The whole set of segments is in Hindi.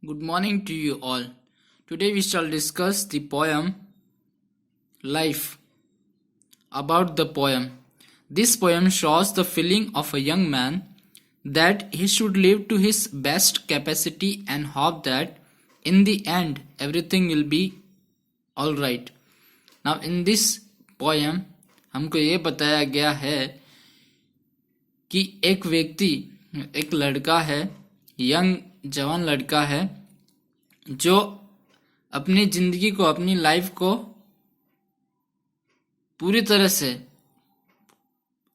Good morning to you all. Today we shall discuss the poem Life. About the poem. This poem shows the feeling of a young man that he should live to his best capacity and hope that in the end everything will be alright. Now in this poem हमको ये बताया गया है कि एक व्यक्ति, एक लड़का है, यंग जवान लड़का है जो अपनी जिंदगी को, अपनी लाइफ को पूरी तरह से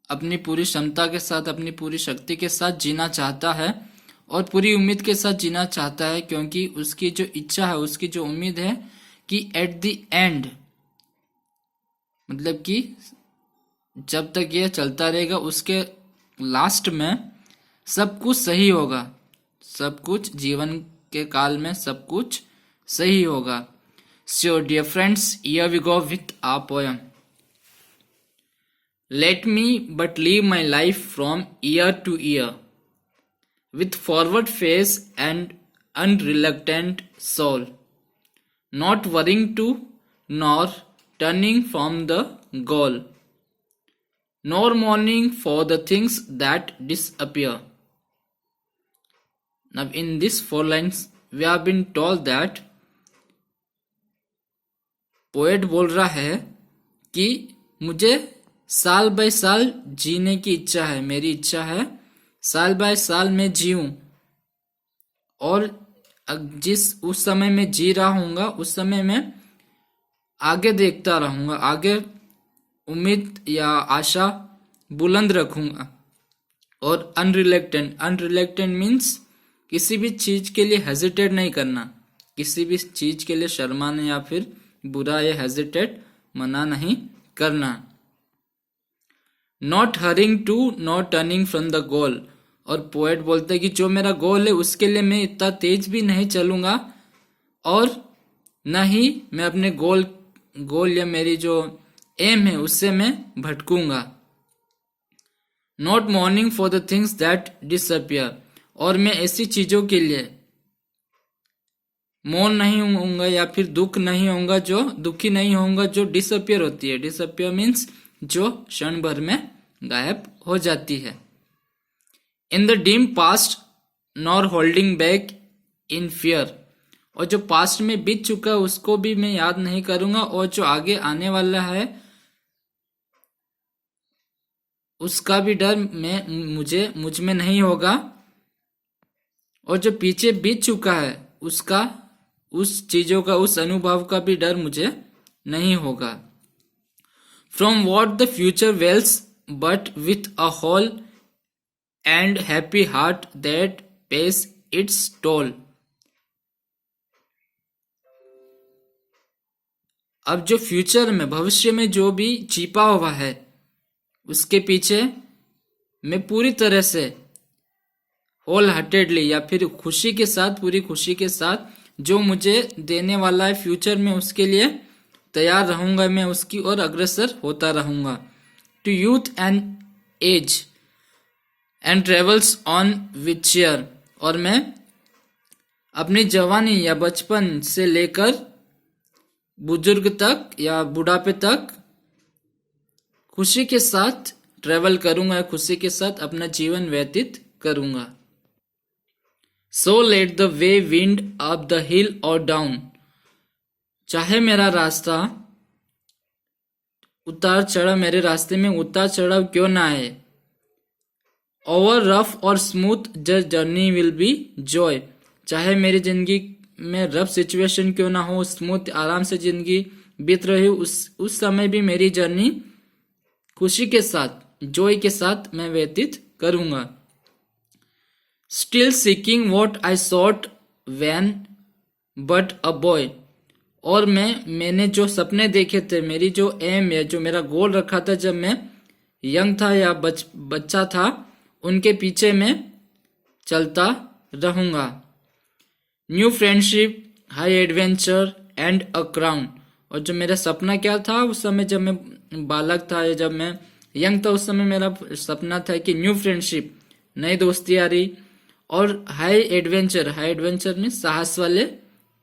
अपनी पूरी क्षमता के साथ, अपनी पूरी शक्ति के साथ जीना चाहता है और पूरी उम्मीद के साथ जीना चाहता है, क्योंकि उसकी जो इच्छा है, उसकी जो उम्मीद है कि एट द एंड, मतलब कि जब तक ये चलता रहेगा उसके लास्ट में सब कुछ सही होगा, सब कुछ जीवन के काल में सब कुछ सही होगा. So dear friends, here we go with our poem. Let me but live my life from year to year, with forward face and unreluctant soul, not worrying to nor turning from the goal, nor mourning for the things that disappear. Now in these 4 lines we have been told that poet बोल रहा है कि मुझे साल बाय साल जीने की इच्छा है, मेरी इच्छा है साल बाय साल में जीऊं, और जिस उस समय में जी रहा हूँगा उस समय में आगे देखता रहूँगा, आगे उम्मीद या आशा बुलंद रखूँगा. और अनरिलेक्टेंट मीन्स किसी भी चीज के लिए हेजिटेट नहीं करना, किसी भी चीज के लिए शर्माना या फिर बुरा या हेजिटेट मना नहीं करना. Not hurrying to not turning from the goal, और पोएट बोलते हैं कि जो मेरा गोल है उसके लिए मैं इतना तेज भी नहीं चलूंगा और न ही मैं अपने गोल या मेरी जो एम है उससे मैं भटकूंगा. Not mourning for the things that disappear, और मैं ऐसी चीजों के लिए मौन नहीं होऊंगा या फिर दुखी नहीं होऊंगा जो डिसअपियर होती है. डिसअपियर मीन्स जो क्षण भर में गायब हो जाती है. In the dim past nor holding back in fear, और जो पास्ट में बीत चुका है उसको भी मैं याद नहीं करूंगा, और जो आगे आने वाला है उसका भी डर मुझ में नहीं होगा, और जो पीछे बीत चुका है उसका, उस चीजों का, उस अनुभव का भी डर मुझे नहीं होगा. From what the future veils but with a whole and happy heart that pays its toll. अब जो फ्यूचर में, भविष्य में जो भी छिपा हुआ है उसके पीछे मैं पूरी तरह से होल हार्टेडली या फिर खुशी के साथ, पूरी खुशी के साथ जो मुझे देने वाला है फ्यूचर में उसके लिए तैयार रहूंगा, मैं उसकी ओर अग्रसर होता रहूंगा. To youth and age and travels on with cheer, और मैं अपनी जवानी या बचपन से लेकर बुजुर्ग तक या बुढ़ापे तक खुशी के साथ ट्रेवल करूंगा, खुशी के साथ अपना जीवन व्यतीत करूंगा. So let the way wind up the hill or down, चाहे मेरा रास्ता उतार चढ़ाव, मेरे रास्ते में उतार चढ़ाव क्यों ना आए, ओवर रफ और smooth just journey will be Joy, चाहे मेरी जिंदगी में रफ सिचुएशन क्यों ना हो, स्मूथ आराम से जिंदगी बीत रही हो, उस समय भी मेरी जर्नी खुशी के साथ, जॉय के साथ मैं व्यतीत करूंगा. Still seeking what I sought when but a boy, और मैंने जो सपने देखे थे, मेरी जो एम है, जो मेरा गोल रखा था जब मैं यंग था या बच्चा था, उनके पीछे मैं चलता रहूंगा. New friendship, high adventure and a crown, और जो मेरा सपना क्या था उस समय जब मैं बालक था या जब मैं यंग था, उस समय मेरा सपना था कि न्यू फ्रेंडशिप, नई दोस्ती यारी, और हाई एडवेंचर में साहस वाले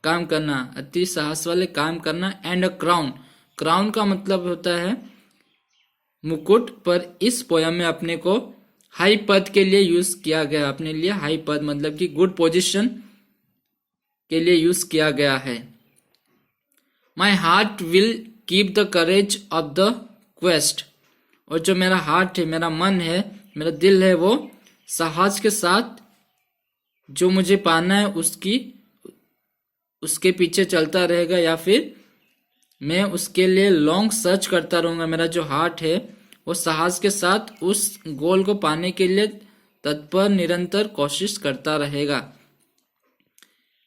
काम करना, अति साहस वाले काम करना। एंड अ क्राउन का मतलब होता है मुकुट, पर इस पोयम में अपने को हाई पद के लिए यूज किया गया, अपने लिए हाई पद मतलब कि गुड पोजीशन के लिए यूज किया गया है। My heart will keep the courage of the quest, और जो मेरा हार्ट है, मेरा मन है, मेरा दिल है, वो साहस के साथ जो मुझे पाना है उसके पीछे चलता रहेगा, या फिर मैं उसके लिए लॉन्ग सर्च करता रहूंगा। मेरा जो हार्ट है वो साहस के साथ उस गोल को पाने के लिए तत्पर निरंतर कोशिश करता रहेगा।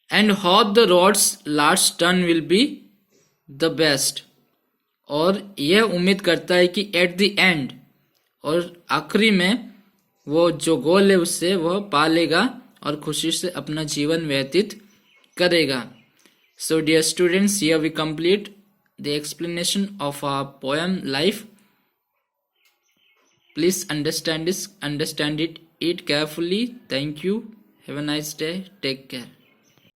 And hope the road's last turn will be the best, और यह उम्मीद करता है कि एट द एंड, और आखिरी में वो जो गोल है उससे वह पा लेगा और खुशी से अपना जीवन व्यतीत करेगा। So dear students, here we complete the explanation of our poem Life. Please understand it carefully. Thank you. Have a nice day. Take care.